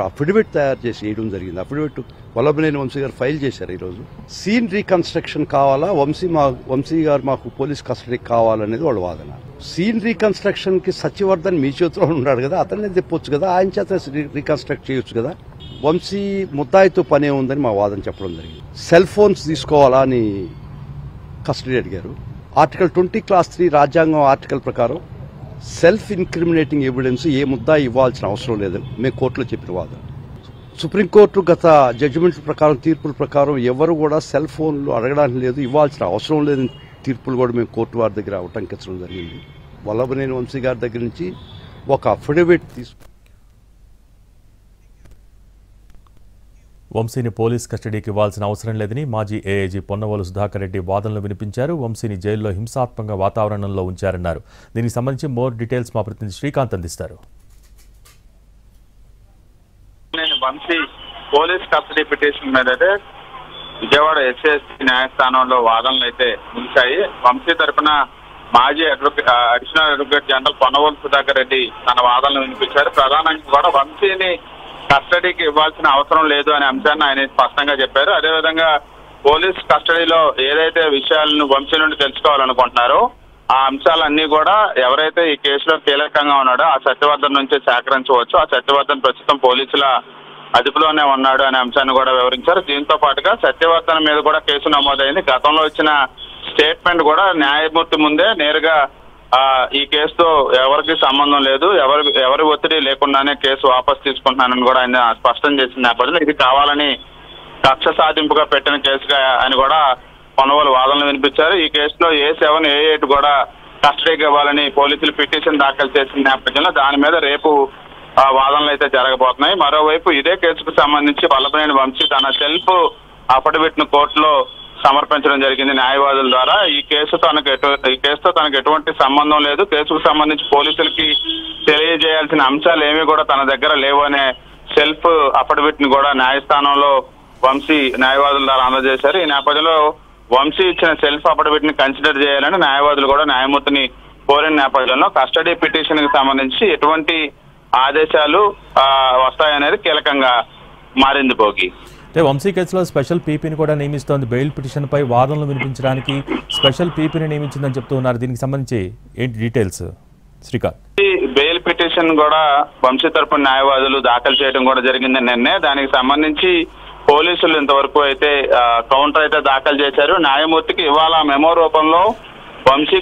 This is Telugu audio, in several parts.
అఫిడవిట్ తయారు చేసి వేయడం జరిగింది. అఫిడవిట్ వల్లభనేని వంశీ గారు ఫైల్ చేశారు. ఈరోజు సీన్ రీకన్స్ట్రక్షన్ కావాలా, వంశీ గారు మాకు పోలీస్ కస్టడీకి కావాలనేది వాళ్ళ వాదన. సీన్ రీకన్స్ట్రక్షన్ కి సత్యవర్ధన్ మీ చేతిలో ఉన్నాడు కదా, అతన్ని తెప్పొచ్చు కదా, ఆయన చేత రీకన్స్ట్రక్ట్ చేయొచ్చు కదా. వంశీ ముద్దాయితో పనే ఉందని మా వాదన చెప్పడం జరిగింది. సెల్ ఫోన్స్ తీసుకోవాలా అని కస్టడీ అడిగారు. ఆర్టికల్ 20 క్లాస్ 3 రాజ్యాంగం ఆర్టికల్ ప్రకారం సెల్ఫ్ ఇన్క్రిమినేటింగ్ ఎవిడెన్స్ ఏ ముద్దా ఇవ్వాల్సిన అవసరం లేదని మేము కోర్టులో చెప్పిన వాదన. సుప్రీంకోర్టు గత జడ్జిమెంట్ల ప్రకారం, తీర్పుల ప్రకారం ఎవరు కూడా సెల్ ఫోన్లు అడగడానికి లేదు, ఇవ్వాల్సిన అవసరం లేదని తీర్పులు కూడా మేము కోర్టు వారి దగ్గర ఉటంకించడం జరిగింది. వల్లభనేని వంశీ గారి దగ్గర నుంచి ఒక అఫిడవిట్ వంశీని పోలీస్ కస్టడీకి ఇవ్వాల్సిన అవసరం లేదని మాజీ ఏఐజీ పొన్నవోలు సుధాకర్ రెడ్డి వాదనలు వినిపించారు. వంశీని జైల్లో హింసాత్మక వాతావరణంలో ఉంచారన్నారు. దీనికి సంబంధించి మోర్ డీటెయిల్స్ మా ప్రతినిధి శ్రీకాంత్ అందిస్తారు. వంశీ పోలీస్ కస్టడీ పిటిషన్ మీద అయితే విజయవాడ ఎస్ఎస్సీ న్యాయస్థానంలో వాదనలు అయితే ముగిశాయి. వంశీ తరఫున మాజీ additional advocate general Ponnavolu Sudhakar Reddy తన వాదనలు వినిపించారు. ప్రధానంగా కూడా వంశీని కస్టడీకి ఇవ్వాల్సిన అవసరం లేదు అనే అంశాన్ని ఆయన స్పష్టంగా చెప్పారు. అదేవిధంగా పోలీస్ కస్టడీలో ఏదైతే విషయాలను వంశీ నుండి తెలుసుకోవాలనుకుంటున్నారో ఆ అంశాలన్నీ కూడా ఎవరైతే ఈ కేసులో కీలకంగా ఉన్నాడో ఆ సత్యవర్ధన్ నుంచే సేకరించవచ్చు. ఆ సత్యవర్ధన్ ప్రస్తుతం పోలీసుల అదుపులోనే ఉన్నాడు అనే అంశాన్ని కూడా వివరించారు. దీంతో పాటుగా సత్యవర్ధన్ మీద కూడా కేసు నమోదైంది. గతంలో వచ్చిన స్టేట్మెంట్ కూడా న్యాయమూర్తి ముందే నేరుగా ఈ కేసుతో ఎవరికి సంబంధం లేదు, ఎవరి ఒత్తిడి లేకుండానే కేసు వాపసు తీసుకుంటున్నానని కూడా ఆయన స్పష్టం చేసిన నేపథ్యంలో ఇది కావాలని కక్ష సాధింపుగా పెట్టిన కేసుగా అని కూడా పొన్నవోలు వాదనలు వినిపించారు. ఈ కేసులో A7, A8 కూడా కస్టడీకి ఇవ్వాలని పోలీసులు పిటిషన్ దాఖలు చేసిన నేపథ్యంలో దాని మీద రేపు వాదనలు అయితే జరగబోతున్నాయి. మరోవైపు ఇదే కేసుకు సంబంధించి వల్లభనేని వంశీ తన సెల్ఫ్ అఫిడవిట్ ను కోర్టులో సమర్పించడం జరిగింది న్యాయవాదుల ద్వారా. ఈ కేసుతో తనకు ఎటువంటి సంబంధం లేదు, కేసుకు సంబంధించి పోలీసులకి తెలియజేయాల్సిన అంశాలు ఏమీ కూడా తన దగ్గర లేవు అనే సెల్ఫ్ అఫిడవిట్ ని కూడా న్యాయస్థానంలో వంశీ న్యాయవాదుల ద్వారా అందజేశారు. ఈ నేపథ్యంలో వంశీ ఇచ్చిన సెల్ఫ్ అఫిడవిట్ ని కన్సిడర్ చేయాలని న్యాయవాదులు కూడా న్యాయమూర్తిని కోరిన నేపథ్యంలో కస్టడీ పిటిషన్ కి సంబంధించి ఎటువంటి ఆదేశాలు వస్తాయనేది కీలకంగా మారింది. భోగి వంశీ కేసులో స్పెషల్ పీపీని కూడా నియమిస్తోంది. బెయిల్ పిటిషన్ పై వాదనలు వినిపించడానికి స్పెషల్ పీపీని నియమించిందని చెప్తూ ఉన్నారు. దీనికి సంబంధించి ఏంటి డీటెయిల్స్ శ్రీకాంత్? బెయిల్ పిటిషన్ కూడా వంశీ తరపున న్యాయవాదులు దాఖలు చేయడం కూడా జరిగింది నిన్నే. దానికి సంబంధించి పోలీసులు ఇంతవరకు అయితే కౌంటర్ అయితే దాఖలు చేశారు. న్యాయమూర్తికి ఇవాళ మెమో రూపంలో వంశీ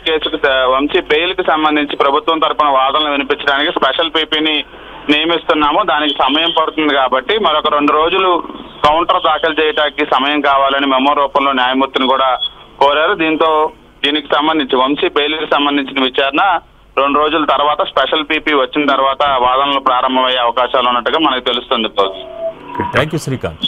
బెయిల్ కి సంబంధించి ప్రభుత్వం తరపున వాదనలు వినిపించడానికి స్పెషల్ పీపీని నియమిస్తున్నాము, దానికి సమయం పడుతుంది కాబట్టి మరొక 2 రోజులు కౌంటర్ దాఖలు చేయడానికి సమయం కావాలని మెమో రూపంలో న్యాయమూర్తిని కూడా కోరారు. దీనికి సంబంధించి వంశీ బెయిల్ కి సంబంధించిన విచారణ 2 రోజుల తర్వాత స్పెషల్ పీపీ వచ్చిన తర్వాత వాదనలు ప్రారంభమయ్యే అవకాశాలు ఉన్నట్టుగా మనకు తెలుస్తుంది. Thank you Srikanth.